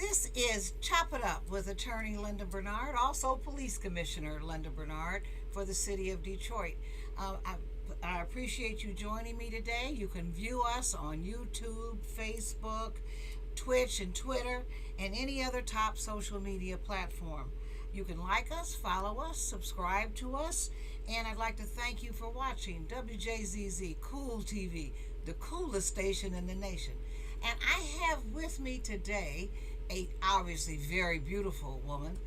This is Chop It Up with Attorney Linda Bernard, also Police Commissioner Linda Bernard for the City of Detroit. I appreciate you joining me today. You can view us on YouTube, Facebook, Twitch, and Twitter, and any other top social media platform. You can like us, follow us, subscribe to us, and I'd like to thank you for watching WJZZ Cool TV, the coolest station in the nation. And I have with me today a obviously very beautiful woman,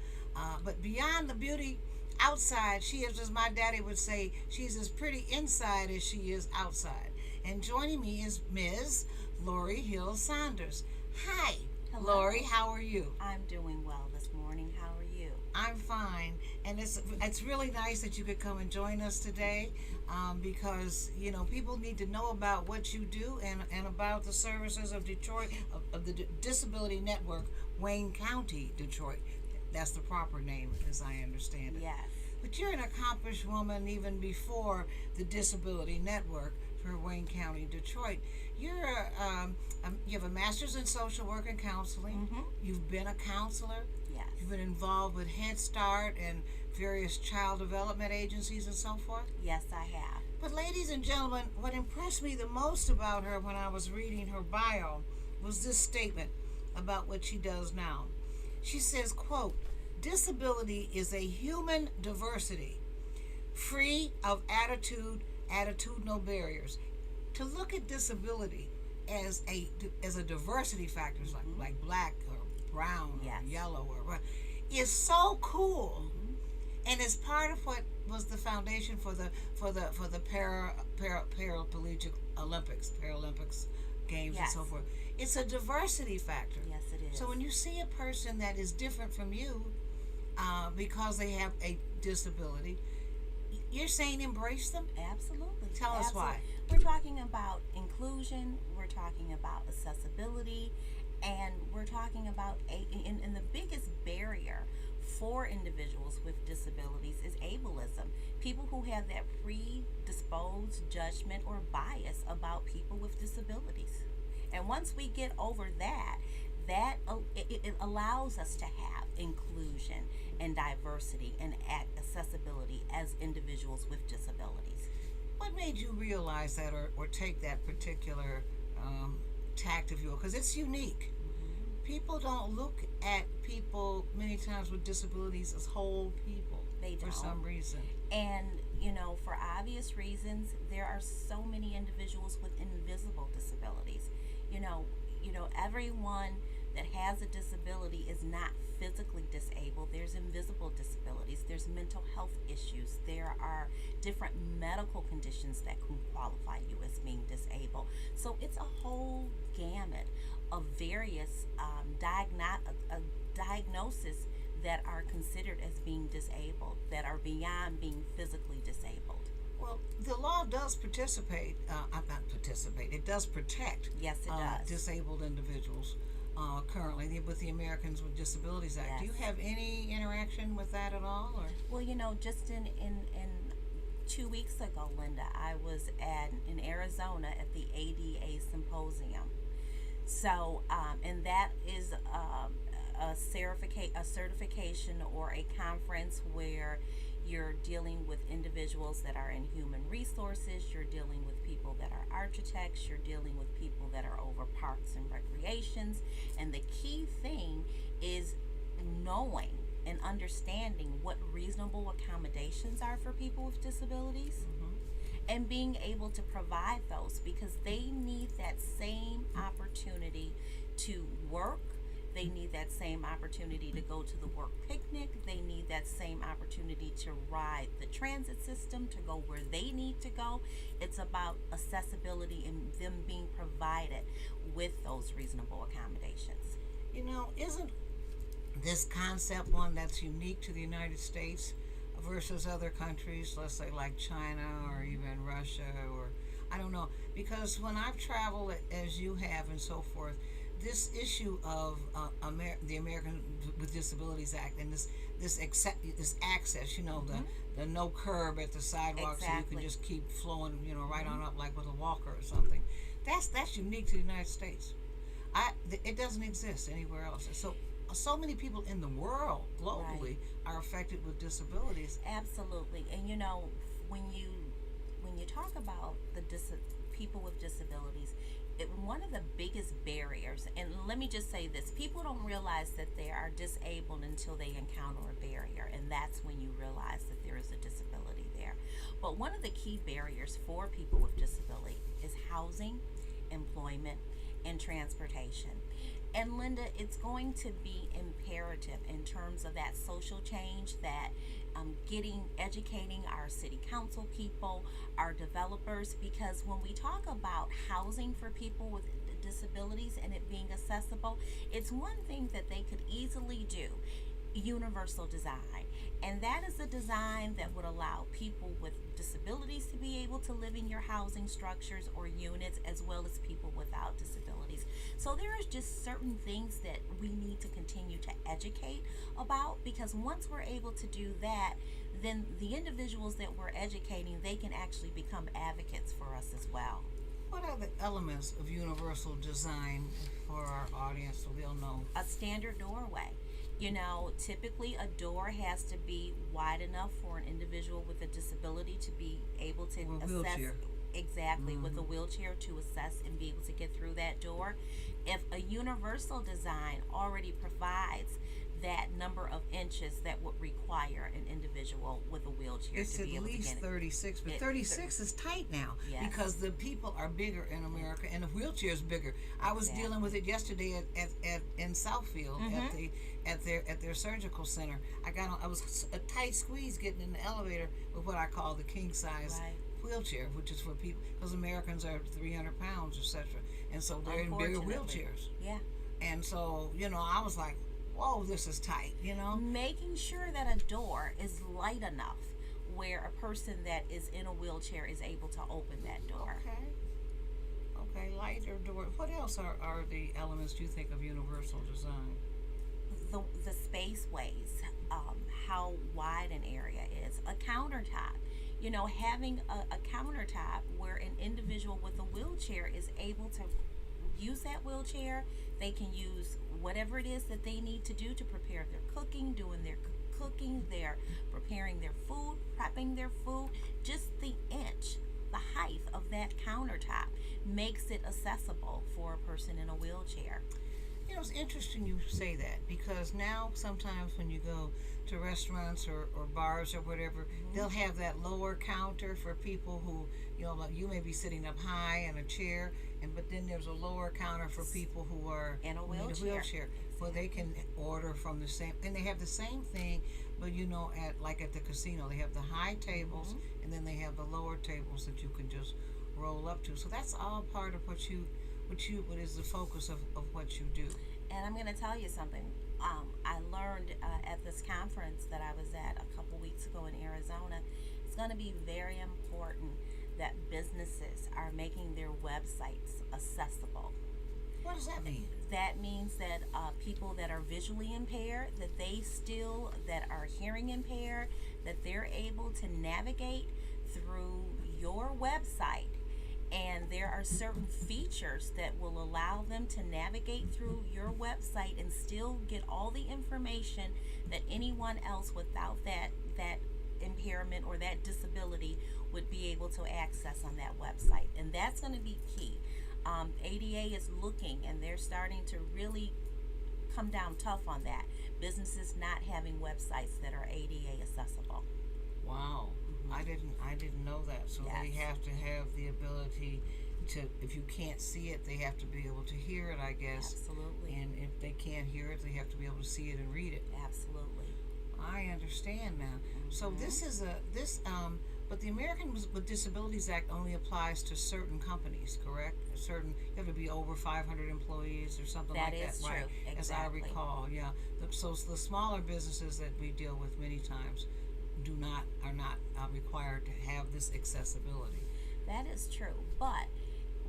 but beyond the beauty outside, she is, as my daddy would say, she's as pretty inside as she is outside. And joining me is Ms. Laurie Hill Saunders. Hi, Hello. Laurie, how are you? I'm doing well this morning. How are you? I'm fine, and it's really nice that you could come and join us today, because people need to know about what you do and about the services of Detroit, of the Disability Network, Wayne County, Detroit. That's the proper name, as I understand it. Yes. But you're an accomplished woman even before the Disability Network for Wayne County, Detroit. You have a master's in social work and counseling. Mm-hmm. You've been a counselor. Yes. You've been involved with Head Start and various child development agencies and so forth. Yes, I have. But ladies and gentlemen, what impressed me the most about her when I was reading her bio was this statement about what she does now. She says, quote, "Disability is a human diversity, free of attitudinal barriers." To look at disability as a diversity factor, like black or brown Yes. or yellow or is so cool, and it's part of what was the foundation for the Paralympic Paralympics games Yes. and so forth. It's a diversity factor. Yes, it is. So when you see a person that is different from you, because they have a disability, you're saying embrace them? Absolutely. Tell us why. We're talking about inclusion. We're talking about accessibility, and we're talking about and the biggest barrier for individuals with disabilities is ableism. People who have that predisposed judgment or bias about people with disabilities. And once we get over that it allows us to have inclusion and diversity and accessibility as individuals with disabilities. What made you realize that or take that particular tact, if you will? Because it's unique. People don't look at people many times with disabilities as whole people. They for don't. some reason. And, for obvious reasons, there are so many individuals with invisible disabilities. Everyone that has a disability is not physically disabled. There's invisible disabilities. There's mental health issues. There are different medical conditions that can qualify you as being disabled. So it's a whole gamut of various diagnoses that are considered as being disabled, that are beyond being physically disabled. Well, the law does it does protect Yes, it does. disabled individuals currently with the Americans with Disabilities Act. Yes. Do you have any interaction with that at all? Or? Well, just in 2 weeks ago, Linda, I was in Arizona at the ADA Symposium. So, and that is a certification or a conference where you're dealing with individuals that are in human resources, you're dealing with people that are architects, you're dealing with people that are over parks and recreations, and the key thing is knowing and understanding what reasonable accommodations are for people with disabilities, and being able to provide those, because they need that same opportunity to work. They need that same opportunity to go to the work picnic. They need that same opportunity to ride the transit system, to go where they need to go. It's about accessibility and them being provided with those reasonable accommodations. Isn't this concept one that's unique to the United States versus other countries, let's say like China or even Russia, or I don't know? Because when I've traveled as you have and so forth, this issue of the American with Disabilities Act and this access, the no curb at the sidewalk, so you Exactly. can just keep flowing, right on up like with a walker or something. That's unique to the United States. It doesn't exist anywhere else. So many people in the world globally Right. are affected with disabilities. Absolutely. And when you when you talk about people with disabilities, one of the biggest barriers, and let me just say this, people don't realize that they are disabled until they encounter a barrier, and that's when you realize that there is a disability there. But one of the key barriers for people with disability is housing, employment, and transportation. And Linda, it's going to be imperative in terms of that social change that educating our city council people, our developers, because when we talk about housing for people with disabilities and it being accessible, it's one thing that they could easily do: universal design. And that is a design that would allow people with disabilities to be able to live in your housing structures or units, as well as people without disabilities. So there is just certain things that we need to continue to educate about, because once we're able to do that, then the individuals that we're educating, they can actually become advocates for us as well. What are the elements of universal design for our audience so they'll know? A standard doorway. Typically a door has to be wide enough for an individual with a disability to be able to Or a assess. wheelchair. Exactly, with a wheelchair to assess and be able to get through that door. If a universal design already provides that number of inches that would require an individual with a wheelchair It's to at be able to least get it. 36, but 36 is tight now Yes. because the people are bigger in America and the wheelchair is bigger. I was Exactly. dealing with it yesterday at in Southfield at their surgical center. I was a tight squeeze getting in the elevator with what I call the king size Right. wheelchair, which is for people because Americans are 300 pounds, etc. And so they're in bigger Unfortunately. wheelchairs. Yeah. And so I was like, whoa, this is tight. Making sure that a door is light enough where a person that is in a wheelchair is able to open that door. Okay, lighter door. What else are the elements you think of universal design? The spaceways, how wide an area is, a countertop. Having a countertop where an individual with a wheelchair is able to use that wheelchair. They can use whatever it is that they need to do to prepare their cooking, doing their cooking, they're preparing their food, prepping their food. Just the height of that countertop makes it accessible for a person in a wheelchair. It's interesting you say that because now sometimes when you go to restaurants or bars or whatever, they'll have that lower counter for people who, like you may be sitting up high in a chair, but then there's a lower counter for people who are In a in wheelchair. where they can order from the same, and they have the same thing, but at the casino, they have the high tables and then they have the lower tables that you can just roll up to. So that's all part of what is the focus of what you do. And I'm going to tell you something. I learned at this conference that I was at a couple weeks ago in Arizona, it's going to be very important that businesses are making their websites accessible. What does that mean? That means that people that are visually impaired, that are hearing impaired, that they're able to navigate through your website. And there are certain features that will allow them to navigate through your website and still get all the information that anyone else without that impairment or that disability would be able to access on that website. And that's going to be key. ADA is looking, and they're starting to really come down tough on that. Businesses not having websites that are ADA accessible. Wow. I didn't know that. So Yes. they have to have the ability to, if you can't see it, they have to be able to hear it, I guess. Absolutely. And if they can't hear it, they have to be able to see it and read it. Absolutely. I understand now. So but the Americans with Disabilities Act only applies to certain companies, correct? You have to be over 500 employees or something That like that, is right? true. As I Exactly. recall, yeah. So the smaller businesses that we deal with many times are not required to have this accessibility. That is true. But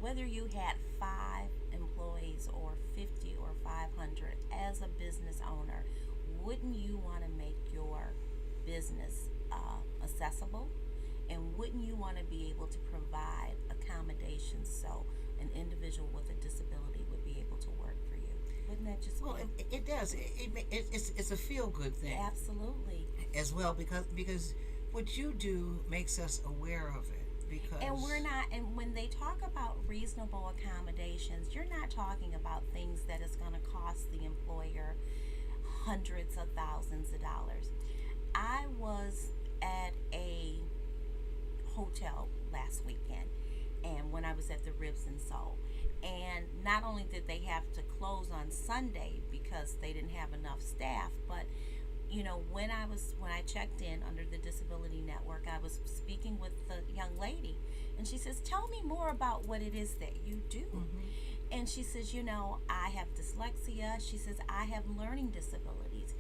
whether you had 5 employees or 50 or 500, as a business owner, wouldn't you want to make your business accessible? And wouldn't you want to be able to provide accommodations so an individual with a disability would be able to work for you. Wouldn't that just Well, it does. It's a feel good thing absolutely. as well, because what you do makes us aware of it. Because And we're not, and when they talk about reasonable accommodations, you're not talking about things that is going to cost the employer hundreds of thousands of dollars. I was at a hotel last weekend, and when I was at the Ribs and Soul, and not only did they have to close on Sunday because they didn't have enough staff, but when I checked in under the Disability Network, I was speaking with the young lady, and she says, "Tell me more about what it is that you do." And she says, "I have dyslexia." She says, "I have learning disabilities,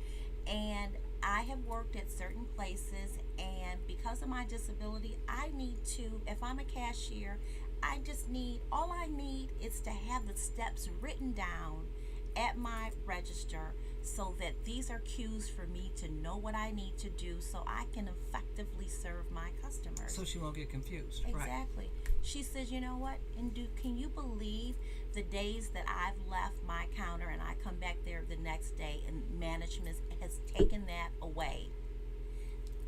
and I have worked at certain places, and because of my disability, I need to, if I'm a cashier, all I need is to have the steps written down at my register so that these are cues for me to know what I need to do so I can effectively serve my customers." So she won't get confused. Exactly. Right. She says, "You know what? And can you believe the days that I've left my counter and I come back there the next day and management has taken that away?"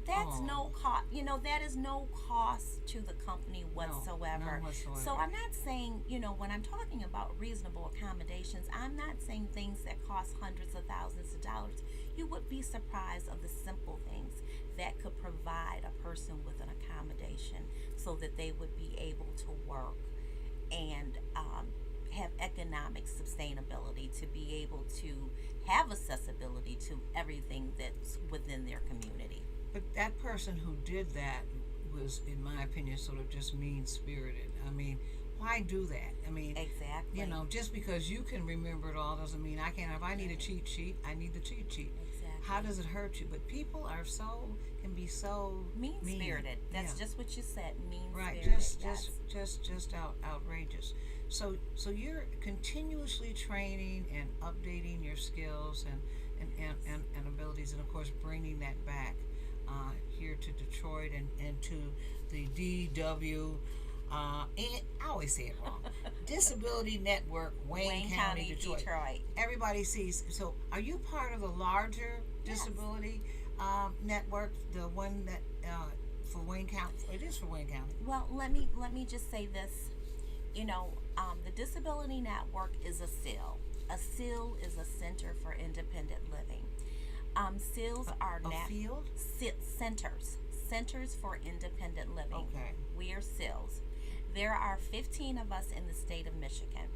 That's no cost. That is no cost to the company whatsoever. None whatsoever. So I'm not saying, when I'm talking about reasonable accommodations, I'm not saying things that cost hundreds of thousands of dollars. You would be surprised of the simple things that could provide a person with an accommodation so that they would be able to work and have economic sustainability, to be able to have accessibility to everything that's within their community. But that person who did that was, in my opinion, sort of just mean-spirited. I mean, why do that? I mean, Exactly. just because you can remember it all doesn't mean I can. If I need a cheat sheet, I need the cheat sheet. Exactly. How does it hurt you? But people can be so Mean-spirited. That's just what you said. right. Mean-spirited. Just outrageous. So you're continuously training and updating your skills and abilities, and of course bringing that back here to Detroit and to the DW. And I always say it wrong. Disability Network, Wayne County, Detroit. Everybody sees. So, are you part of the larger disability network, the one that for Wayne County? It is for Wayne County. Well, let me just say this. The Disability Network is a SIL. A SIL is a Center for Independent Living. SILs are field? Centers for Independent Living. Okay. We are SILs. There are 15 of us in the state of Michigan.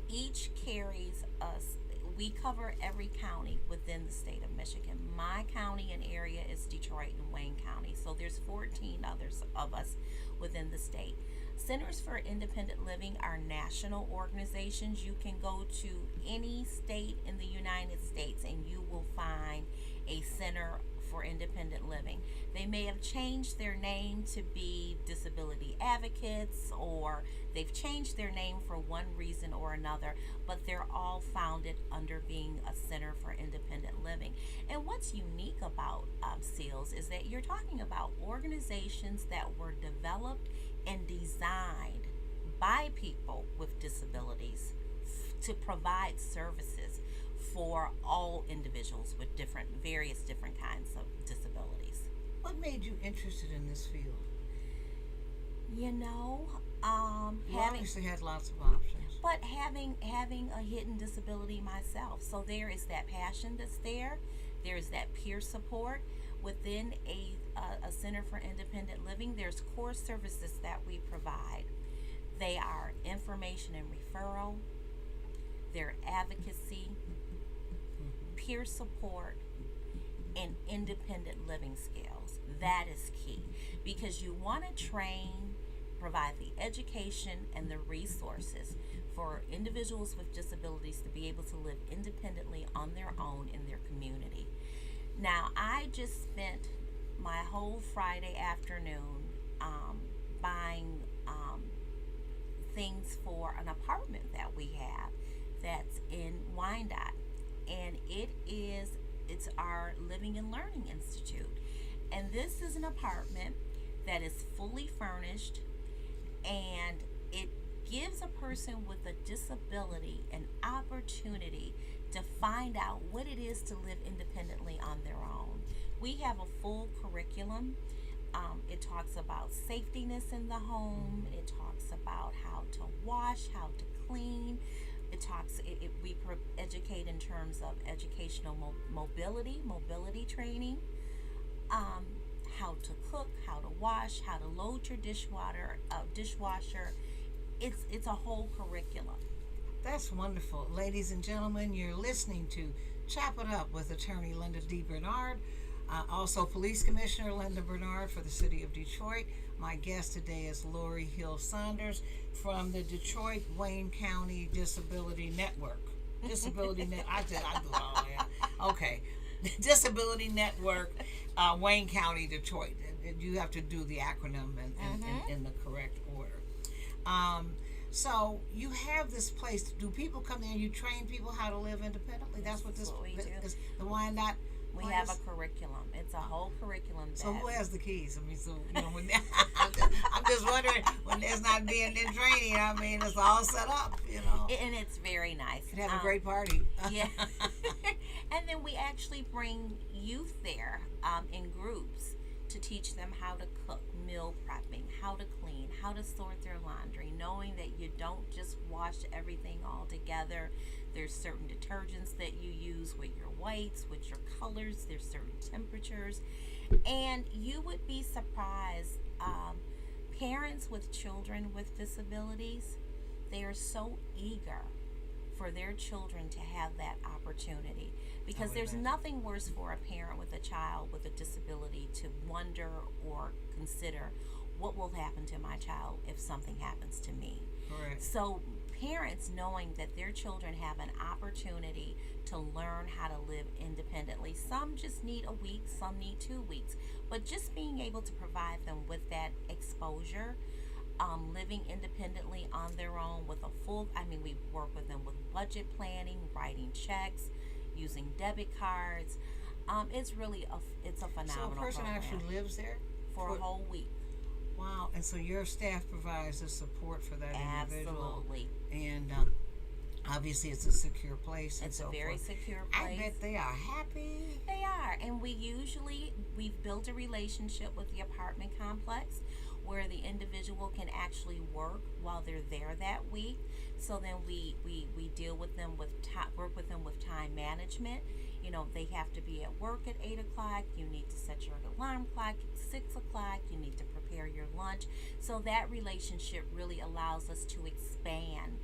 Each carries us. We cover every county within the state of Michigan. My county and area is Detroit and Wayne County. So there's 14 others of us within the state. Centers for Independent Living are national organizations. You can go to any state in the United States and you will find a Center for Independent Living. They may have changed their name to be Disability Advocates, or they've changed their name for one reason or another, but they're all founded under being a Center for Independent Living. And what's unique about SEALs is that you're talking about organizations that were developed and designed by people with disabilities to provide services for all individuals with various different kinds of disabilities. What made you interested in this field? You obviously had lots of options. But having a hidden disability myself, so there is that passion that's there. There is that peer support within a Center for Independent Living. There's core services that we provide. They are information and referral, their advocacy, peer support, and independent living skills. That is key, because you want to provide the education and the resources for individuals with disabilities to be able to live independently on their own in their community. Now, I just spent my whole Friday afternoon buying things for an apartment that we have that's in Wyandotte, and it's our Living and Learning Institute. And this is an apartment that is fully furnished, and it gives a person with a disability an opportunity to find out what it is to live independently on their own. We have a full curriculum. It talks about safetiness in the home. It talks about how to wash, how to clean. We educate in terms of educational mobility training, how to cook, how to wash, how to load your dishwasher. It's a whole curriculum. That's wonderful. Ladies and gentlemen, you're listening to Chop It Up with Attorney Linda D. Bernard, also Police Commissioner Linda Bernard for the City of Detroit. My guest today is Laurie Hill Saunders from the Detroit Wayne County Disability Network. I do all that. Okay. Disability Network, Wayne County, Detroit. You have to do the acronym in the correct order. So you have this place. Do people come there and you train people how to live independently? That's what we do. The Wyandotte. We have a curriculum. It's a whole curriculum. So who has the keys? I mean, when, I'm just wondering when there's not being in training. I mean, it's all set up, And it's very nice. You can have a great party. Yeah. And then we actually bring youth there in groups to teach them how to cook, meal prepping, how to clean, how to sort their laundry, knowing that you don't just wash everything all together. There's certain detergents that you use with your whites, with your colors. There's certain temperatures. And you would be surprised. Parents with children with disabilities, they are so eager for their children to have that opportunity, because there's nothing worse for a parent with a child with a disability to wonder or consider what will happen to my child if something happens to me. Correct. So parents knowing that their children have an opportunity to learn how to live independently. Some just need a week, some need 2 weeks, but just being able to provide them with that exposure, living independently on their own with we work with them with budget planning, writing checks, using debit cards. It's really it's a phenomenal So a person program. actually lives there for a whole week. Wow. And so your staff provides the support for that individual. Absolutely. And obviously it's a secure place. It's and a so very forth. secure place. I bet they are happy. They are. And we've built a relationship with the apartment complex where the individual can actually work while they're there that week. So then we deal with them work with them with time management. They have to be at work at 8 o'clock. You need to set your alarm clock at 6 o'clock. You need to prepare your lunch. So that relationship really allows us to expand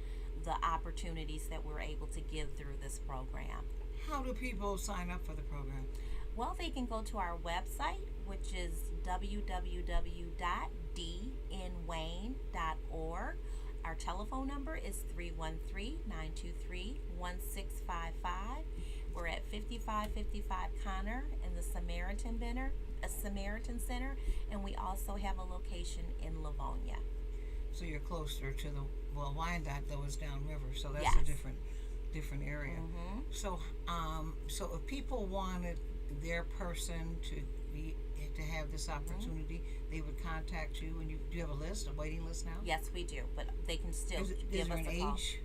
the opportunities that we're able to give through this program. How do people sign up for the program? Well, they can go to our website, which is www.dnwayne.org. Our telephone number is 313-923-1655. We're at 5555 Connor in the Samaritan Center, and we also have a location in Livonia. So you're closer to Wyandotte, though, is downriver, so that's Yes. a different area. Mm-hmm. So if people wanted their person to have this opportunity, they would contact you, and do you have a waiting list now? Yes, we do, but they can still Is give there us an a call. age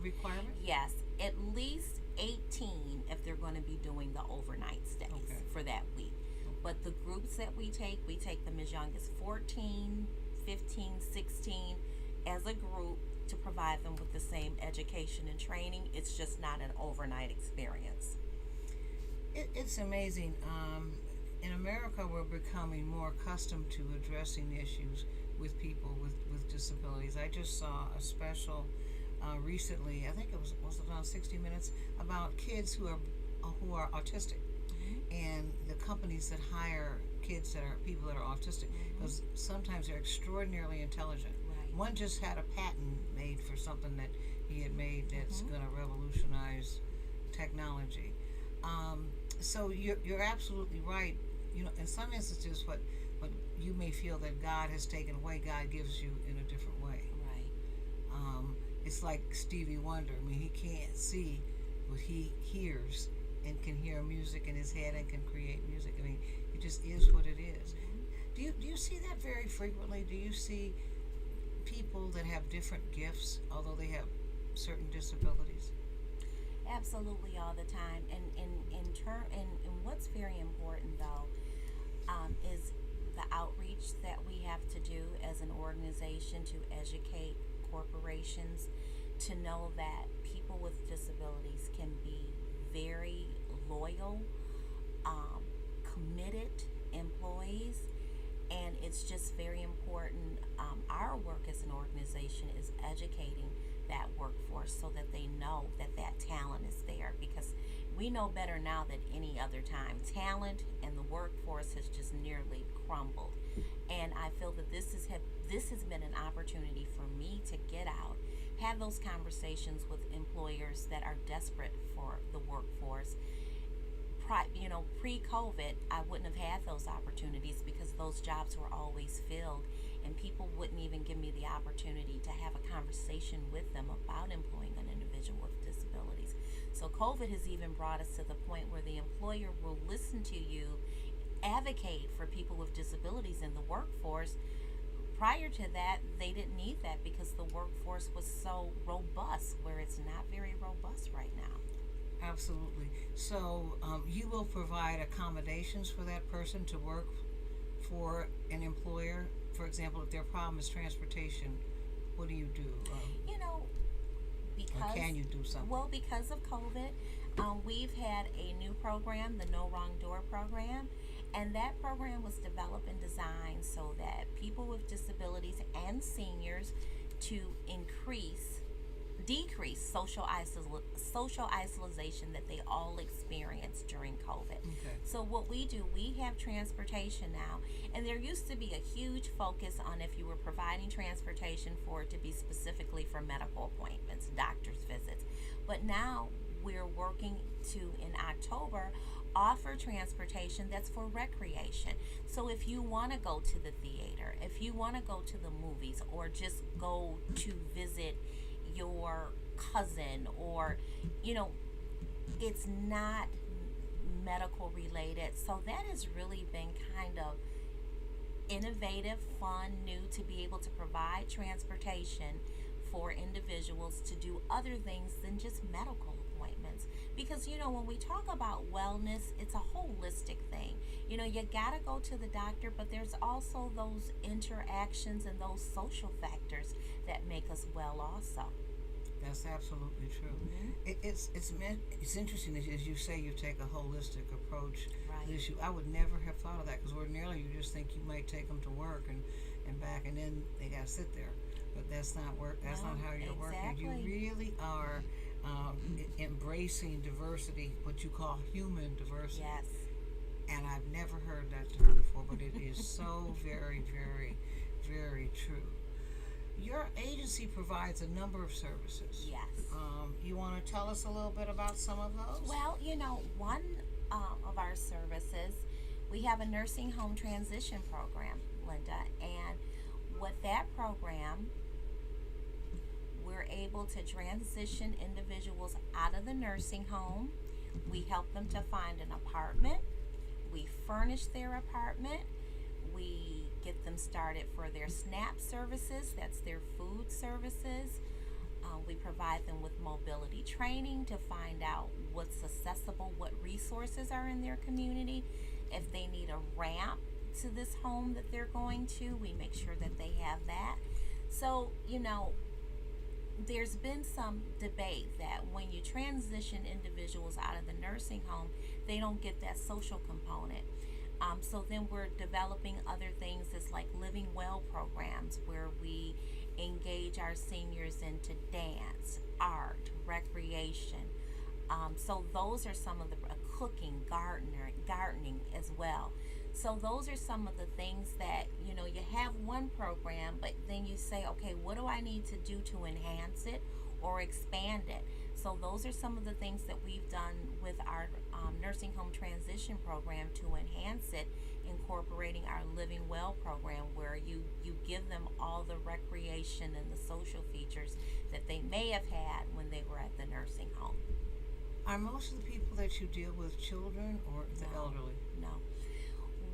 requirement? Yes, at least 18 if they're going to be doing the overnight stays for that week. But the groups that we take them as young as 14, 15, 16 as a group to provide them with the same education and training. It's just not an overnight experience. It's amazing. In America, we're becoming more accustomed to addressing issues with people with disabilities. I just saw a special recently, I think it was on 60 Minutes, about kids who are autistic, and the companies that hire people that are autistic, because sometimes they're extraordinarily intelligent. Right. One just had a patent made for something that he had made that's going to revolutionize technology. So you're absolutely right. In some instances, what you may feel that God has taken away, God gives you in a different way. Right. It's like Stevie Wonder. I mean, he can't see, but he hears and can hear music in his head and can create music. I mean, it just is what it is. Do you see that very frequently? Do you see people that have different gifts, although they have certain disabilities? Absolutely, all the time. And what's very important though, is the outreach that we have to do as an organization to educate corporations to know that people with disabilities can be very loyal, um, committed employees, and it's just very important. Our work as an organization is educating that workforce so that they know that that talent is there, because we know better now than any other time. Talent and the workforce has just nearly crumbled, and I feel that this has been an opportunity for me to get out, have those conversations with employers that are desperate for the workforce. Pre-COVID, I wouldn't have had those opportunities because those jobs were always filled, and people wouldn't even give me the opportunity to have a conversation with them about employing an individual with disabilities. So COVID has even brought us to the point where the employer will listen to you, advocate for people with disabilities in the workforce. Prior to that, they didn't need that because the workforce was so robust, where it's not very robust right now. Absolutely. So you will provide accommodations for that person to work for an employer. For example, if their problem is transportation, what do you do? You know, Or can you do something? well, because of COVID, we've had a new program, the No Wrong Door program, and that program was developed and designed so that people with disabilities and seniors to decrease social isolation that they all experienced during COVID. Okay. So what we do, we have transportation now, and there used to be a huge focus on if you were providing transportation for it to be specifically for medical appointments, doctor's visits. But now we're working to, in October, offer transportation that's for recreation. So if you want to go to the theater, if you want to go to the movies, or just go to visit your cousin, or it's not medical related. So that has really been kind of innovative, fun, new, to be able to provide transportation for individuals to do other things than just medical appointments. Because when we talk about wellness, it's a holistic thing. You gotta go to the doctor, but there's also those interactions and those social factors that make us well also. That's absolutely true. It's interesting that, as you say, you take a holistic approach to Right. the issue. I would never have thought of that, because ordinarily you just think you might take them to work and back, and then they gotta sit there. But that's not work. That's No, not how you're working. You exactly. really are embracing diversity, what you call human diversity. Yes. And I've never heard that term before, but it is so very, very, very true. Your agency provides a number of services. Yes. You want to tell us a little bit about some of those? Well, one of our services, we have a nursing home transition program, Linda, and with that program, we're able to transition individuals out of the nursing home. We help them to find an apartment. We furnish their apartment. We get them started for their SNAP services, that's their food services. We provide them with mobility training to find out what's accessible, what resources are in their community. If they need a ramp to this home that they're going to, we make sure that they have that. So, there's been some debate that when you transition individuals out of the nursing home, they don't get that social component. So then we're developing other things that's like living well programs, where we engage our seniors into dance, art, recreation. So those are some of the cooking, gardening as well. So those are some of the things that you have one program, but then you say, okay, what do I need to do to enhance it or expand it? So those are some of the things that we've done with our nursing home transition program to enhance it, incorporating our Living Well program, where you give them all the recreation and the social features that they may have had when they were at the nursing home. Are most of the people that you deal with children or the No. elderly? No.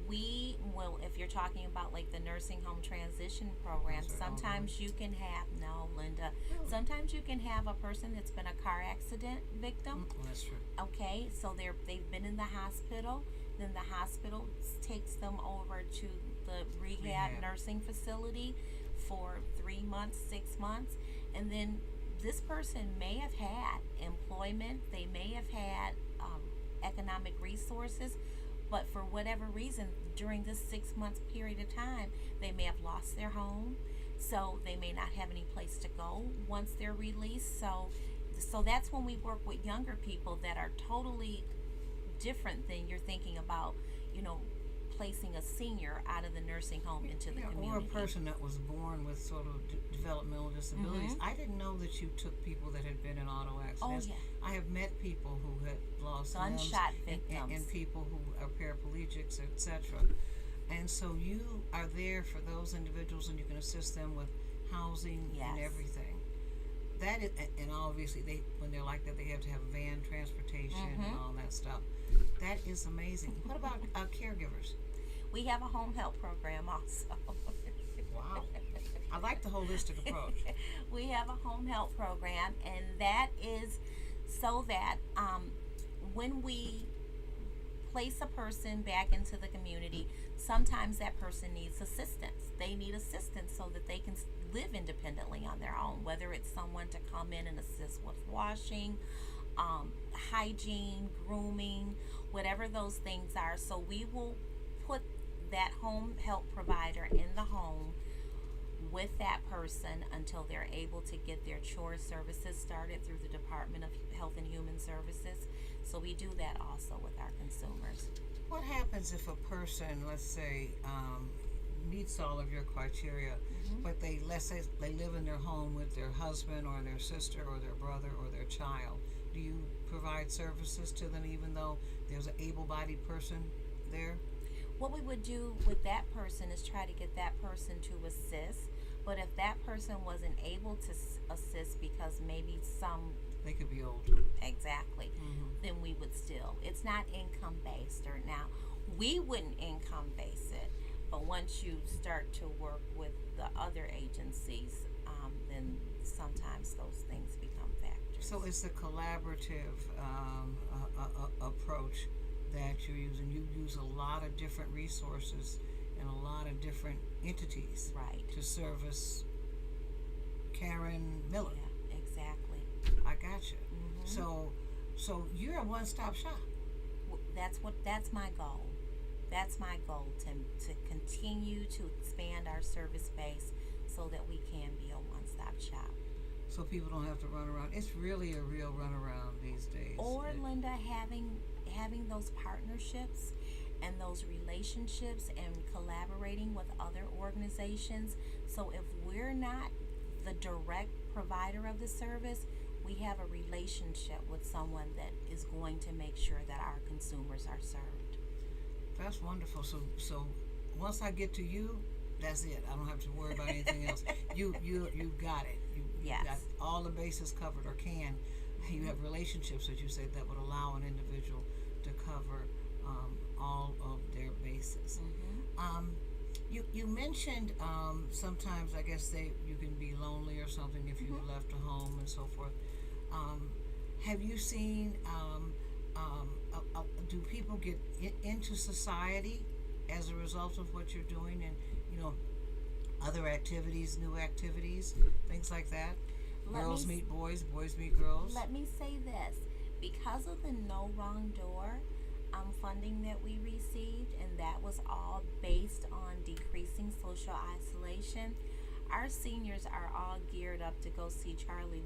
If you're talking about like the nursing home transition program, That's right. sometimes you can have, no, Linda, Really? sometimes you can have a person that's been a car accident victim. That's true. Okay, so they've been in the hospital, then the hospital takes them over to the rehab nursing facility for 3 months, 6 months, and then this person may have had employment, they may have had economic resources, but for whatever reason, during this 6 months period of time, they may have lost their home, so they may not have any place to go once they're released. So that's when we work with younger people that are totally different than you're thinking about, you know, placing a senior out of the nursing home into the community. Or a person that was born with sort of developmental disabilities. I didn't know that you took people that had been in auto accidents. Oh, yeah. I have met people who had lost Gunshot limbs victims. and people who are paraplegics, etc. And so you are there for those individuals, and you can assist them with housing and Yes. everything. That is, and obviously when they're like that, they have to have van transportation and all that stuff. That is amazing. What about caregivers? We have a home health program also. Wow. I like the holistic approach. We have a home health program, and that is so that when we place a person back into the community, sometimes that person needs assistance. They need assistance so that they can live independently on their own, whether it's someone to come in and assist with washing, hygiene, grooming, whatever those things are. So we will put that home health provider in the home with that person until they're able to get their chore services started through the Department of Health and Human Services. So we do that also with our consumers. What happens if a person, let's say, meets all of your criteria, but let's say they live in their home with their husband or their sister or their brother or their child? Do you provide services to them even though there's an able-bodied person there? What we would do with that person is try to get that person to assist. But if that person wasn't able to assist because maybe they could be old too. Exactly, then we would still. It's not income based, or now we wouldn't income base it. But once you start to work with the other agencies, then sometimes those things become factors. So it's a collaborative approach that you're using. You use a lot of different resources and a lot of different entities to service Karen Miller. Yeah, exactly. I got you. So you're a one-stop shop. That's my goal. That's my goal, to continue to expand our service base so that we can be a one-stop shop. So people don't have to run around. It's really a real runaround these days. Or Linda, having those partnerships and those relationships and collaborating with other organizations. So if we're not the direct provider of the service, we have a relationship with someone that is going to make sure that our consumers are served. That's wonderful. So once I get to you, that's it. I don't have to worry about anything else. You got it. You got all the bases covered, or can. You have relationships, as you said, that would allow an individual to cover all of their bases. You mentioned sometimes, I guess, you can be lonely or something if you've left a home and so forth. Have you seen, do people get into society as a result of what you're doing, and other activities, new activities, things like that? Girls meet boys, boys meet girls. Let me say this. Because of the No Wrong Door funding that we received, and that was all based on decreasing social isolation, our seniors are all geared up to go see Charlie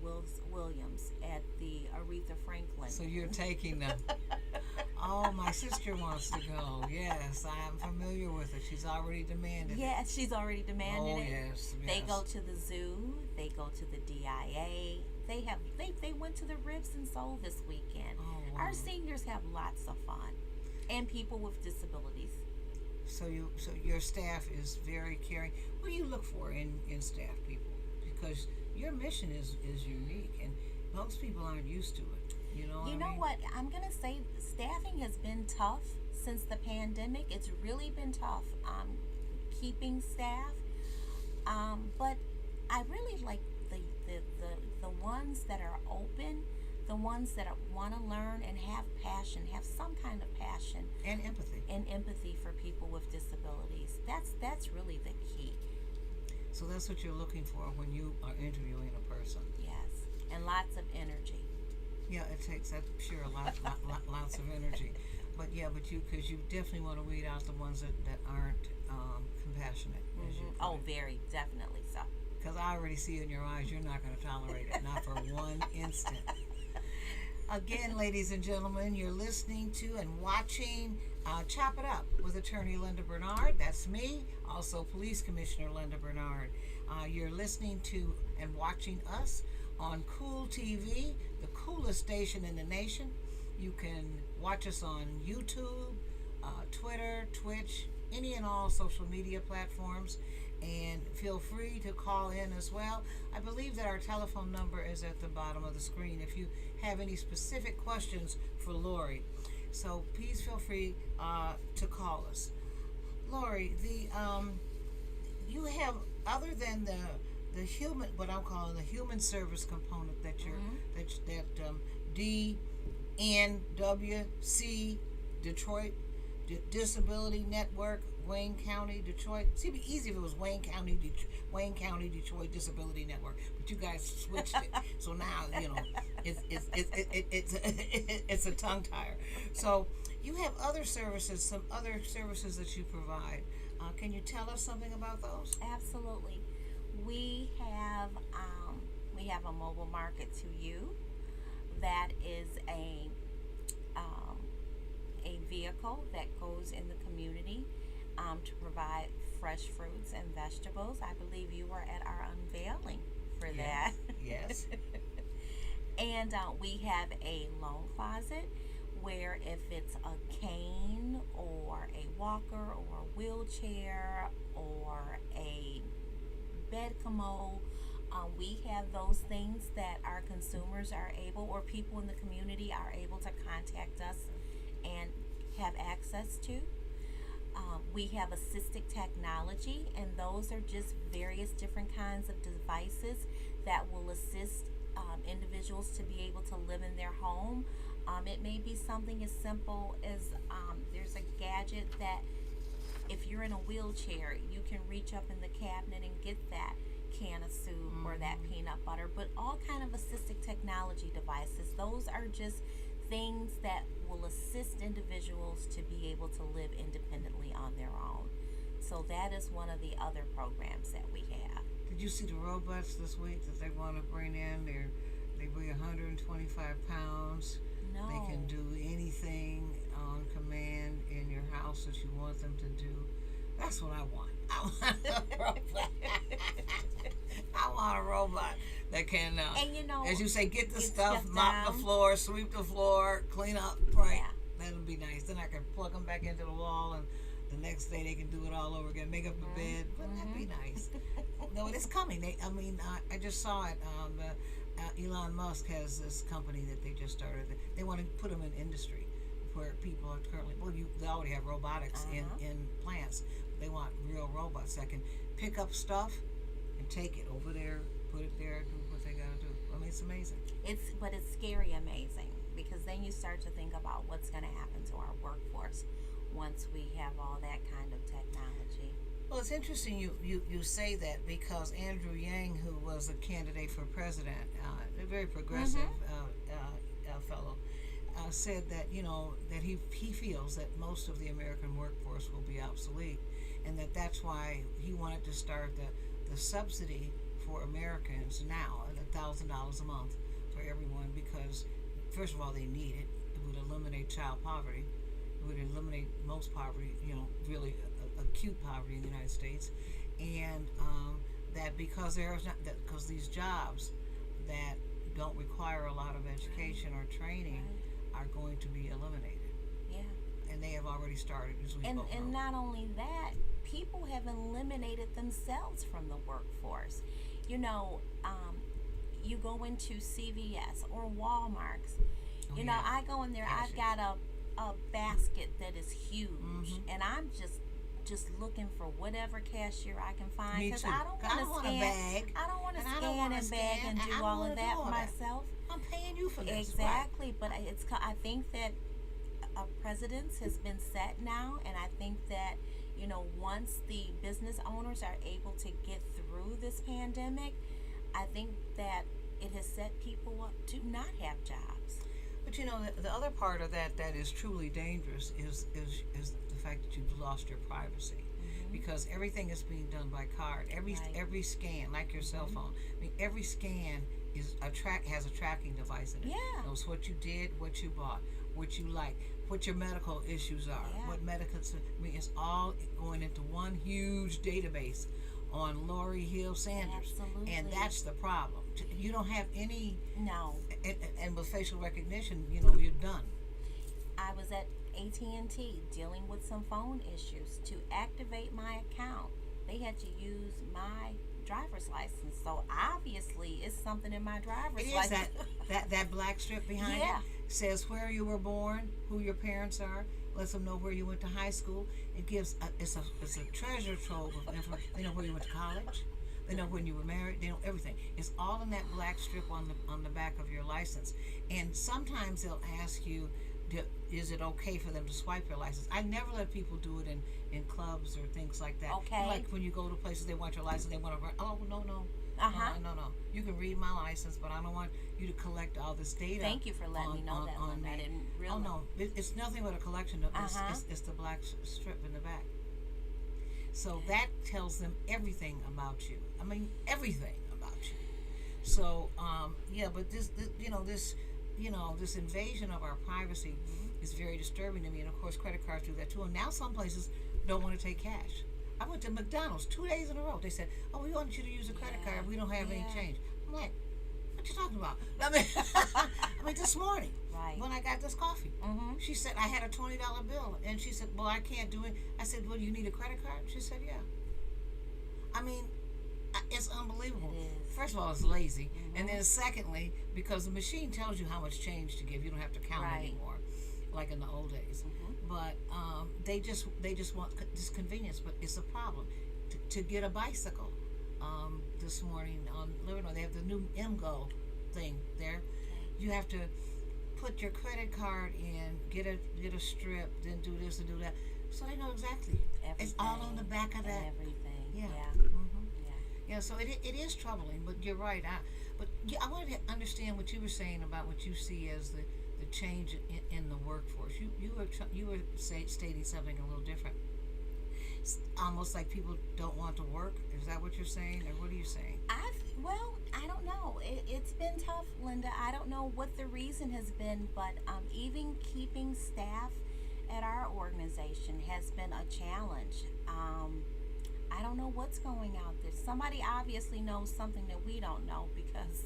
Williams at the Aretha Franklin. So you're taking them. Oh, my sister wants to go. Yes, I am familiar with it. She's already demanded. Yes, she's already demanded it. Yes. They go to the zoo. They go to the DIA. They went to the Ribs and Soul this weekend. Oh, wow. Our seniors have lots of fun, and people with disabilities. So your staff is very caring. What do you look for in staff people? Because your mission is unique, and most people aren't used to it. You know what? I'm gonna say staffing has been tough since the pandemic, it's really been tough keeping staff. But I really like the ones that are open, the ones that want to learn and have passion, have some kind of passion and empathy for people with disabilities. That's really the key. So that's what you're looking for when you are interviewing a person. Yes, and lots of energy. Yeah, it takes, I'm sure, lots of energy. But yeah, because you definitely want to weed out the ones that aren't compassionate. As you put Oh, it. very definitely so. Because I already see in your eyes you're not going to tolerate it, not for one instant. Again, ladies and gentlemen, you're listening to and watching Chop It Up with Attorney Linda Bernard. That's me, also Police Commissioner Linda Bernard. You're listening to and watching us on Cool TV, the coolest station in the nation. You can watch us on YouTube, Twitter, Twitch, any and all social media platforms. And feel free to call in as well. I believe that our telephone number is at the bottom of the screen if you have any specific questions for Laurie. So please feel free to call us. Laurie, you have, other than the human, what I'm calling the human service component that you're DNWC Detroit Disability Network, Wayne County, Detroit. See, it'd be easy if it was Wayne County, Detroit Disability Network, but you guys switched it. So now it's a tongue tire. So you have some other services that you provide. Can you tell us something about those? Absolutely. We have a mobile market to you that is a vehicle that goes in the community to provide fresh fruits and vegetables. I believe you were at our unveiling for that. Yes. And we have a loan closet where if it's a cane or a walker or a wheelchair or a bed commode, we have those things that our consumers are able, or people in the community are able to contact us and have access to. We have assistive technology, and those are just various different kinds of devices that will assist individuals to be able to live in their home. It may be something as simple as there's a gadget that if you're in a wheelchair, you can reach up in the cabinet and get that can of soup or that peanut butter, but all kind of assistive technology devices. Those are just things that will assist individuals to be able to live independently on their own. So that is one of the other programs that we have. Did you see the robots this week that they want to bring in? They weigh 125 pounds. No. They can do anything on command in your house that you want them to do. That's what I want. I want a robot. I want a robot that can, and as you say, get the stuff, stuff mop down. the floor, sweep the floor, clean up. Right. Yeah. That'll be nice. Then I can plug them back into the wall, and the next day they can do it all over again. Make up the bed. Wouldn't that be nice? No, it's coming. I just saw it. Elon Musk has this company that they just started. They want to put them in industry where people are currently, they already have robotics in plants. They want real robots that can pick up stuff and take it over there, put it there, do what they got to do. I mean, it's amazing. But it's scary amazing, because then you start to think about what's going to happen to our workforce once we have all that kind of technology. Well, it's interesting you say that, because Andrew Yang, who was a candidate for president, a very progressive fellow, said that that he feels that most of the American workforce will be obsolete, and that's why he wanted to start the subsidy for Americans now at $1,000 a month for everyone, because first of all they need it. It would eliminate child poverty. It would eliminate most poverty, really acute poverty in the United States, and that because because these jobs that don't require a lot of education or training are going to be eliminated. Yeah. And they have already started, as we both know. And not only that, people have eliminated themselves from the workforce. You go into CVS or Walmart's. I go in there. Cashiers. I've got a basket market that is huge, and I'm just looking for whatever cashier I can find Me because too. I don't 'Cause I want don't to want a scan. bag, I don't want to and I don't scan want to and bag scan, and and I do don't all want of to do that all for that. myself. I'm paying you for this. Right. Exactly, but I think that a precedence has been set now, and I think that once the business owners are able to get through this pandemic, I think that it has set people up to not have jobs. But the other part of that is truly dangerous is the fact that you've lost your privacy, because everything is being done by card. Every scan, like your cell phone. I mean, every scan has a tracking device in it. Yeah. Knows what you did, what you bought, what you like, what your medical issues are, what medicals. I mean, it's all going into one huge database on Laurie Hill Sanders. Absolutely. And that's the problem. You don't have any. No. And with facial recognition, you're done. I was at AT&T dealing with some phone issues. To activate my account, they had to use my driver's license. So obviously, it's something in my driver's license. that black strip behind it says where you were born, who your parents are, lets them know where you went to high school. It gives it's a treasure trove of information. They know where you went to college. They know when you were married. They know everything. It's all in that black strip on the back of your license. And sometimes they'll ask you, is it okay for them to swipe your license? I never let people do it in clubs or things like that. Okay. Like when you go to places, they want your license. They want to run. Oh, no. No. You can read my license, but I don't want you to collect all this data. Thank you for letting me know that one. I didn't realize. Oh, no. It's nothing but a collection of it's the black strip in the back. So that tells them everything about you. I mean, everything about you. So, but this invasion of our privacy is very disturbing to me. And of course, credit cards do that too. And now some places don't want to take cash. I went to McDonald's 2 days in a row. They said, "Oh, we want you to use a credit card. We don't have any change." I'm like, "What you talking about?" I mean, this morning when I got this coffee, she said I had a $20 bill, and she said, "Well, I can't do it." I said, "Well, you need a credit card?" She said, "Yeah." I mean, it's unbelievable. It is. First of all, it's lazy, and then secondly, because the machine tells you how much change to give, you don't have to count anymore, like in the old days. But they just want this convenience, but it's a problem. To get a bicycle, this morning on Livernois, they have the new MGO thing there. You have to put your credit card in, get a strip, then do this and do that. So they know exactly. Everything, it's all on the back of that. Everything. Yeah. So it is troubling, but you're right. I wanted to understand what you were saying about what you see as the change in the workforce. You were stating something a little different. It's almost like people don't want to work. Is that what you're saying, or what are you saying? I don't know. It's been tough, Linda. I don't know what the reason has been, but even keeping staff at our organization has been a challenge. I don't know what's going out there. Somebody obviously knows something that we don't know because.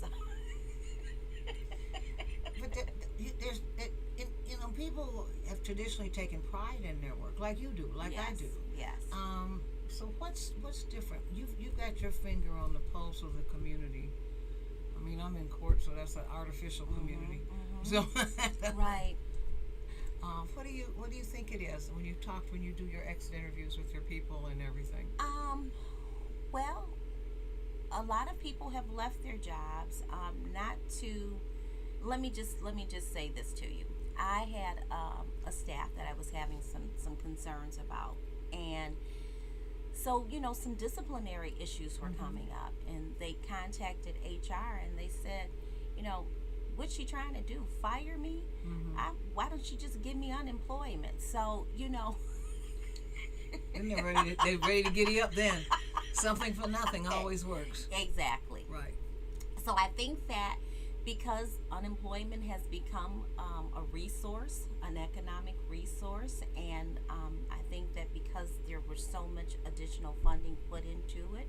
But people have traditionally taken pride in their work, like you do, like I do. Yes. So what's different? You've got your finger on the pulse of the community. I mean, I'm in court, so that's an artificial community. So right. What do you think it is when you do your exit interviews with your people and everything? Well, a lot of people have left their jobs. Let me just say this to you. I had a staff that I was having some concerns about, and so some disciplinary issues were coming up, and they contacted HR and they said, what's she trying to do? Fire me? Why don't she just give me unemployment? So And they're ready to giddy up then. Something for nothing always works. Exactly. Right. So I think that because unemployment has become a resource, an economic resource, and I think that because there was so much additional funding put into it,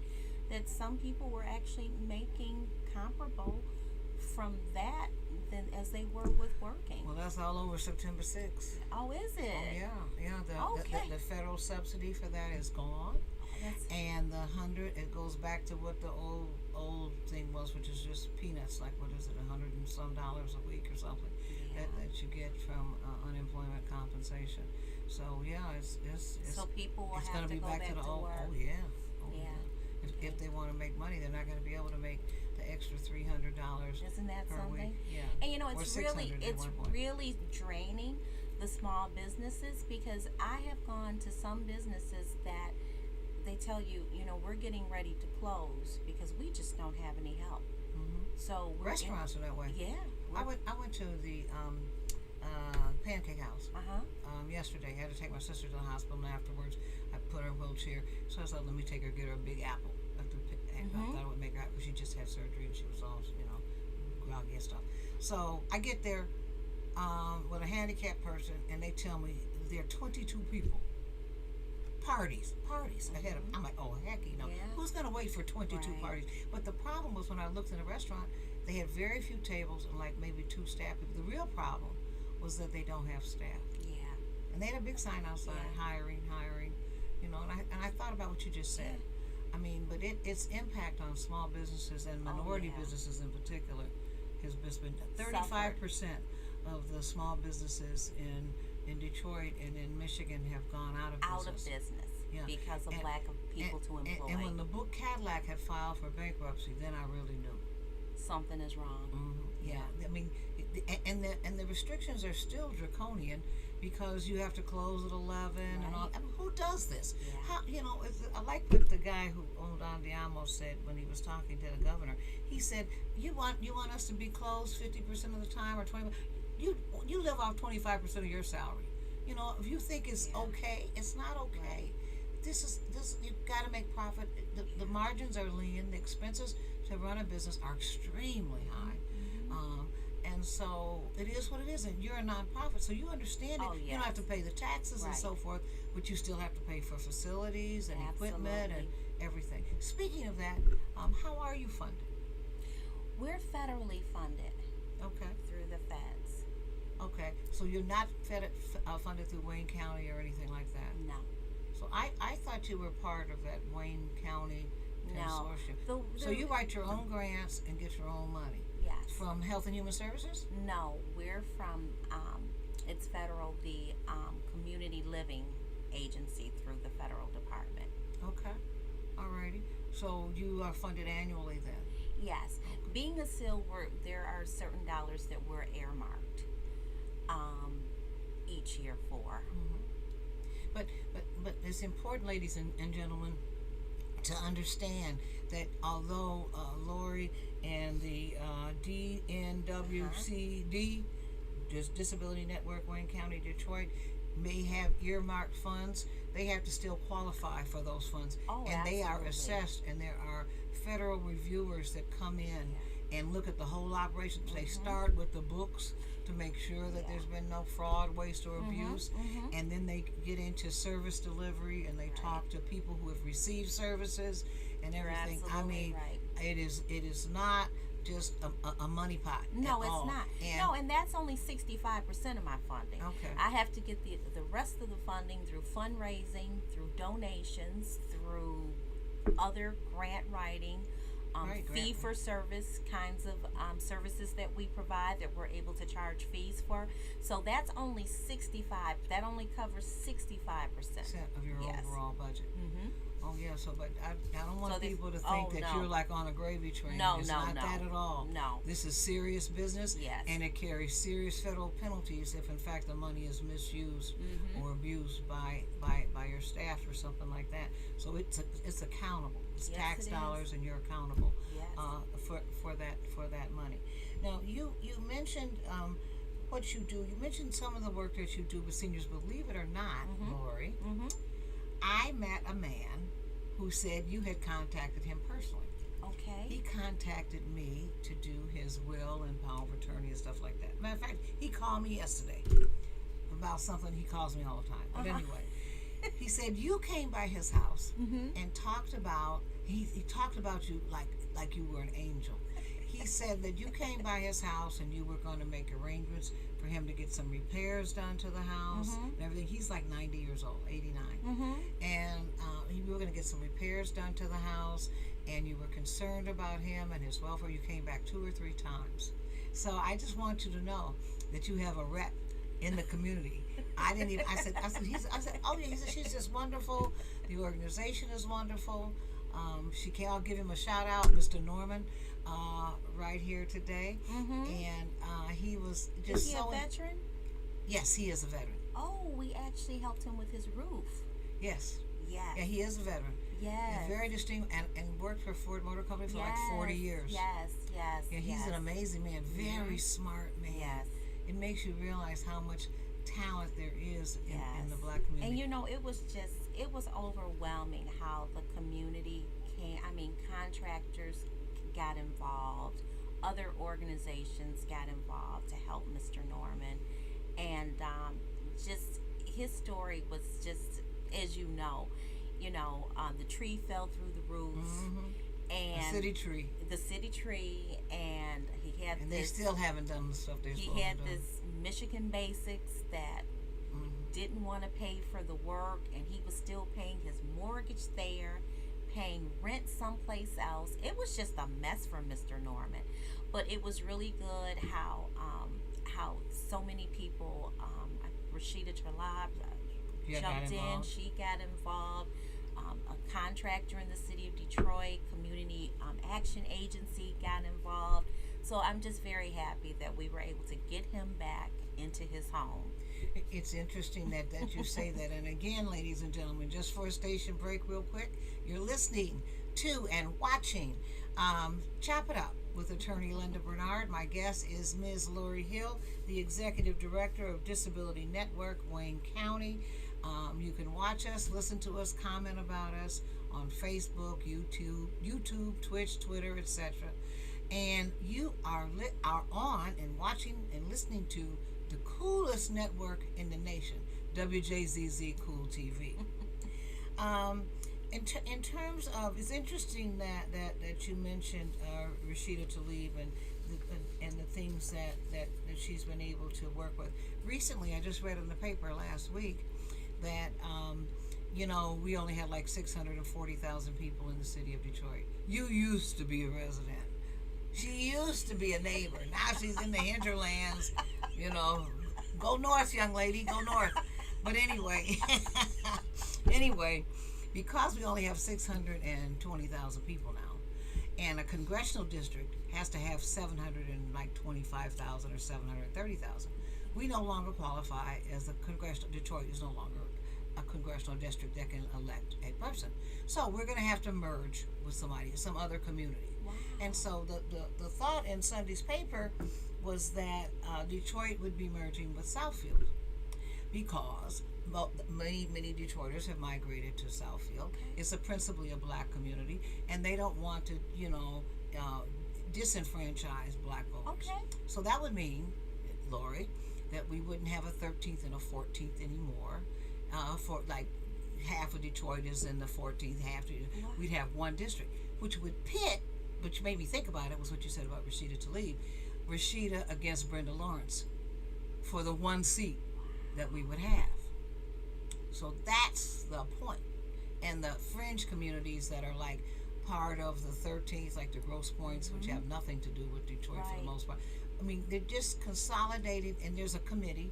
that some people were actually making comparable from that than as they were with working. Well, that's all over September 6th. Oh, is it? Oh, yeah. The federal subsidy for that is gone. And the 100, it goes back to what the old thing was, which is just peanuts. Like, what is it, $100 and some a week or something that you get from unemployment compensation. So yeah, So people will it's have going to be go back to the old. work. Oh yeah, oh Yeah. yeah. If Okay. they want to make money, they're not going to be able to make the extra $300 Isn't that per something? week. Yeah, And you know, or 600 at it's one point. really draining the small businesses, because I have gone to some businesses that they tell you, you know, we're getting ready to close because we just don't have any help. Hmm. So Restaurants are that way. yeah. I went to the Pancake House Uh huh. yesterday. I had to take my sister to the hospital, and afterwards I put her in a wheelchair. So I said, let me take her, get her a big apple. I Mhm. thought it would make her happy. She just had surgery and she was all, groggy and stuff. So I get there with a handicapped person, and they tell me there are 22 people. Parties ahead of. I'm like, oh heck, Yeah. who's gonna wait for 22 Right. parties? But the problem was when I looked in the restaurant, they had very few tables and like maybe two staff people. The real problem was that they don't have staff, Yeah. and they had a big sign outside, Yeah. hiring, and I thought about what you just said. I mean, but its impact on small businesses and minority yeah. businesses in particular has been Suffered. 35% of the small businesses in Detroit and in Michigan have gone out of Out of business. business Yeah. because of And- lack of people to employ. And when the book Cadillac had filed for bankruptcy, then I really knew. Something is wrong. Yeah, I mean, and the restrictions are still draconian because you have to close at 11 and all. Right. I mean, who does this? Yeah. How I like what the guy who owned Andiamo said when he was talking to the governor. He said, "You want us to be closed 50% of the time or 20? You live off 25% of your salary. If you think it's Yeah. okay, it's not okay." Right. This you've got to make profit. The margins are lean. The expenses to run a business are extremely high. And so it is what it is, and you're a nonprofit, so you understand it. Oh, You don't have to yes. pay the taxes and Right. so forth, but you still have to pay for facilities and equipment and Absolutely. everything. Speaking of that, how are you funded? We're federally funded Okay, through the feds. okay. So you're not funded through Wayne County or anything like that. No. So I thought you were part of that Wayne County No. consortium. So you write your own grants and get your own money Yes. from Health and Human Services? No, we're from, it's federal, the Community Living Agency through the federal department. Okay, alrighty. So you are funded annually then? Yes. Being a SIL, there are certain dollars that we're earmarked each year for. But it's important, ladies and gentlemen, to understand that although Laurie and the DNWCD, Disability Network, Wayne County, Detroit, may have earmarked funds, they have to still qualify for those funds. Oh, and they are absolutely. assessed, and there are federal reviewers that come in and look at the whole operation. They start with the books to make sure that there's been no fraud, waste, or abuse, and then they get into service delivery, and they talk to people who have received services and You're everything. I absolutely mean, right. it is not just a money pot. No, at it's all. not. And that's only 65% of my funding. Okay. I have to get the rest of the funding through fundraising, through donations, through other grant writing, Right, grant fee for service kinds of services that we provide that we're able to charge fees for. So that's only 65. That only covers 65%. Percent of your Yes. overall budget. Mm-hmm. Oh yeah, so but I don't want So this- people to think oh, that no. you're like on a gravy train. No, It's no, not no. that at all. No. This is serious business. Yes. And it carries serious federal penalties if in fact the money is misused or abused by your staff or something like that. So it's accountable. It's Yes, tax it dollars is. and you're accountable Yes. for that money. Now you mentioned what you do. You mentioned some of the work that you do with seniors. Believe it or not, Laurie, I met a man who said you had contacted him personally. Okay. He contacted me to do his will and power of attorney and stuff like that. Matter of fact, he called me yesterday about something. He calls me all the time. But anyway, he said you came by his house and talked about he talked about you like you were an angel. He said that you came by his house and you were going to make arrangements for him to get some repairs done to the house and everything. He's like 90 years old, 89. And you were going to get some repairs done to the house, and you were concerned about him and his welfare. You came back 2 or 3 times. So I just want you to know that you have a rep in the community I didn't even. I said, oh yeah. He said she's just wonderful. The organization is wonderful. I'll give him a shout out, Mr. Norman, right here today. And he was just Is he so. a veteran? Yes, he is a veteran. Oh, we actually helped him with his roof. Yes. Yes. Yeah, he is a veteran. Yes. And very distinguished, and worked for Ford Motor Company for like 40 years. Yes, yes. Yeah, he's an amazing man. Very smart man. Yes. It makes you realize how much talent there is in the Yes. black community. And it was overwhelming how the community contractors got involved, other organizations got involved to help Mr. Norman, and just his story was just, as the tree fell through the roof, and the city tree, and he had and this, they still haven't done the stuff they're supposed to do. he had this Michigan Basics that didn't want to pay for the work, and he was still paying his mortgage there, paying rent someplace else. It was just a mess for Mr. Norman, but it was really good how so many people, Rashida Trelab jumped in. She got involved. A contractor in the city of Detroit, Community Action Agency got involved. So I'm just very happy that we were able to get him back into his home. It's interesting that you say that. And again, ladies and gentlemen, just for a station break real quick, you're listening to and watching Chop It Up with attorney Linda Bernard. My guest is Ms. Laurie Hill, the Executive Director of Disability Network, Wayne County. You can watch us, listen to us, comment about us on Facebook, YouTube, Twitch, Twitter, etc. And you are on and watching and listening to the coolest network in the nation, WJZZ Cool TV. In terms of, it's interesting that you mentioned Rashida Tlaib and the things that she's been able to work with. Recently, I just read in the paper last week that we only had like 640,000 people in the city of Detroit. You used to be a resident. She used to be a neighbor. Now she's in the hinterlands. Go north, young lady, go north. But anyway, because we only have 620,000 people now, and a congressional district has to have 725,000 or 730,000, we no longer qualify as a congressional. Detroit is no longer a congressional district that can elect a person. So we're going to have to merge with some other community. Wow. And so the thought in Sunday's paper was that Detroit would be merging with Southfield, because many Detroiters have migrated to Southfield. It's principally a black community, and they don't want to, disenfranchise black voters. Okay. So that would mean, Laurie, that we wouldn't have a 13th and a 14th anymore. For like half of Detroit is in the 14th, we'd have one district, which would pit, which made me think about it, was what you said about Rashida Tlaib. Rashida against Brenda Lawrence for the one seat that we would have. So that's the point. And the fringe communities that are like part of the 13th, like the Grosse Points, which have nothing to do with Detroit for the most part. I mean, they're just consolidated, and there's a committee,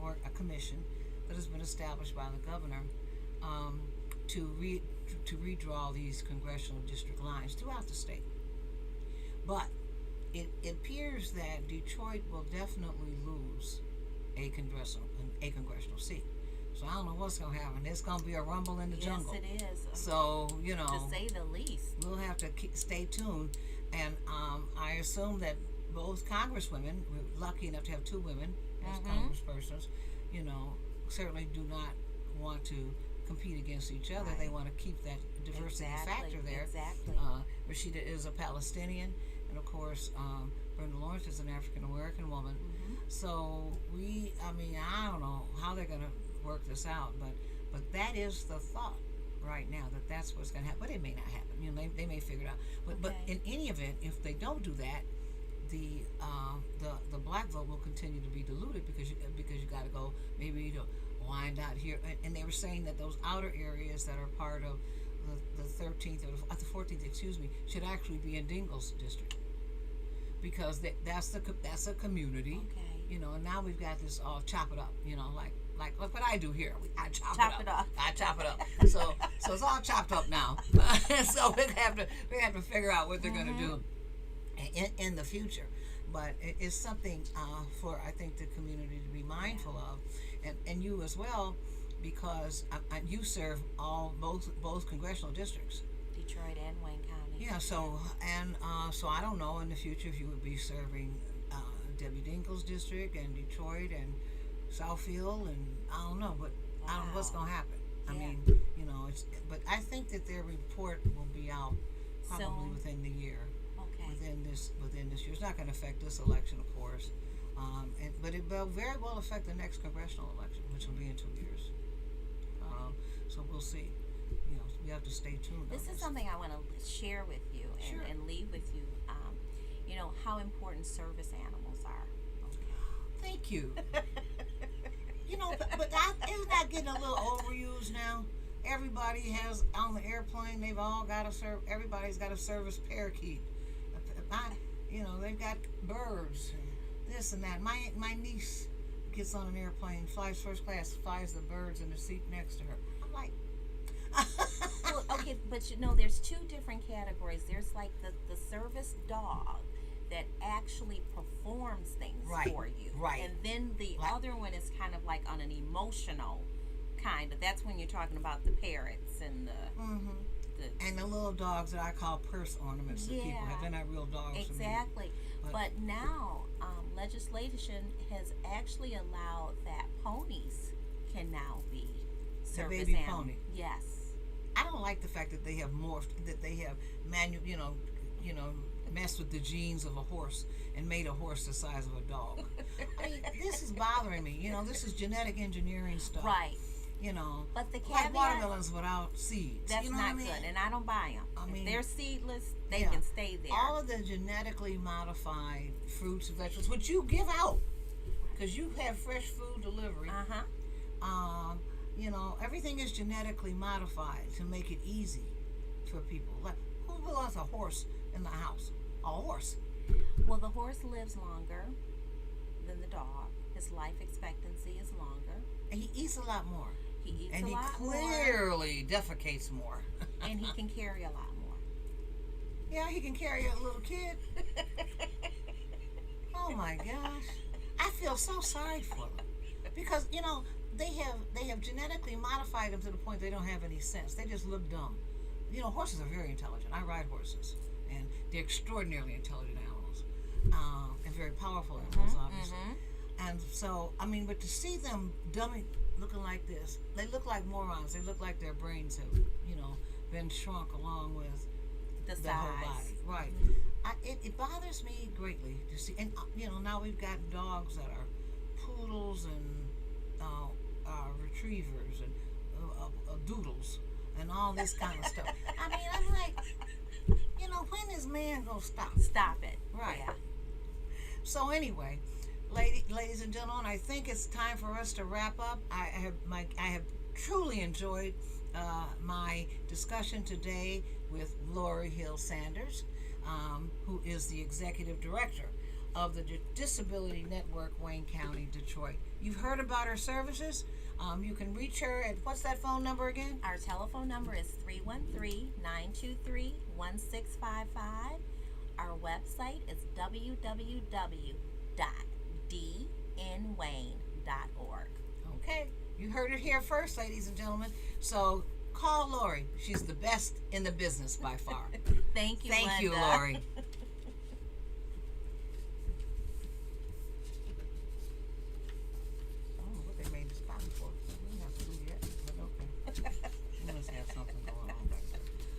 or a commission that has been established by the governor to redraw these congressional district lines throughout the state. But it appears that Detroit will definitely lose a congressional seat. So I don't know what's going to happen. There's going to be a rumble in the jungle. Yes, it is. So, to say the least. We'll have to stay tuned. And I assume that both congresswomen, we're lucky enough to have two women as congresspersons, certainly do not want to compete against each other. Right. They want to keep that diversity factor there. Exactly. Rashida is a Palestinian, and of course, Brenda Lawrence is an African American woman. So I don't know how they're going to work this out, but that is the thought right now, that's what's going to happen. But it may not happen. They may figure it out. But in any event, if they don't do that, the black vote will continue to be diluted because you got to go maybe wind out here. And they were saying that those outer areas that are part of the 13th or the 14th, should actually be in Dingell's district, because that's a community You know, and now we've got this all chop it up. You know, like what I do here. I chop it up. I chop it up. So it's all chopped up now. So we have to figure out what they're going to do in the future. But it's something for, I think, the community to be mindful of, and you as well, because you serve both congressional districts. Detroit and Wayne County. Yeah. So I don't know in the future if you would be serving Debbie Dinkle's district and Detroit and Southfield, and I don't know, but I don't know what's going to happen. I mean, you know, but I think that their report will be out probably within the year. Within this year, it's not going to affect this election, of course, but it will very well affect the next congressional election, which will be in 2 years. So we'll see. You know, we have to stay tuned. This is something I want to share with you and leave with you. You know how important service animals are. Thank you. You know, but isn't that getting a little overused now? Everybody has on the airplane. They've all got everybody's got a service parakeet. You know, they've got birds and this and that. My niece gets on an airplane, flies first class, flies the birds in the seat next to her. I'm like, well, okay, but you know, there's two different categories. There's like the service dog that actually performs things for you, and then the other one is kind of like on an emotional kind of. That's when you're talking about the parrots and and the little dogs that I call purse ornaments that people have. They're not real dogs. Exactly. But now legislation has actually allowed that ponies can now be service baby animals. Pony. Yes. I don't like the fact that they have morphed, that they have messed with the genes of a horse and made a horse the size of a dog. I mean, this is bothering me. You know, this is genetic engineering stuff. Right. You know, but the caveat, like watermelons without seeds. That's not good, and I don't buy them. If they're seedless, they can stay there. All of the genetically modified fruits and vegetables, which you give out, because you have fresh food delivery. You know, everything is genetically modified to make it easy for people. Like, who wants a horse in the house? A horse. Well, the horse lives longer than the dog. His life expectancy is longer. And he eats a lot more. He eats and a lot more. And he clearly defecates more. And he can carry a lot more. Yeah, he can carry a little kid. Oh my gosh. I feel so sorry for them. Because, you know, they have genetically modified them to the point they don't have any sense. They just look dumb. You know, horses are very intelligent. I ride horses. And they're extraordinarily intelligent animals. And very powerful animals, obviously. And so, I mean, but to see them dummy looking like this, they look like morons. They look like their brains have, you know, been shrunk along with the whole body. Right. It bothers me greatly to see. And, you know, now we've got dogs that are poodles and retrievers and doodles and all this kind of stuff. I mean, I'm like, you know, when is man going to stop? Stop it. Right. Yeah. So anyway, ladies and gentlemen, I think it's time for us to wrap up. I have truly enjoyed my discussion today with Laurie Hill Sanders, who is the executive director of the Disability Network, Wayne County, Detroit. You've heard about her services. You can reach her at, what's that phone number again? Our telephone number is 313-923-1655. Our website is www.dnwayne.org. Okay, you heard it here first, ladies and gentlemen. So call Laurie. She's the best in the business by far. Thank you, Thank Linda. you, Laurie.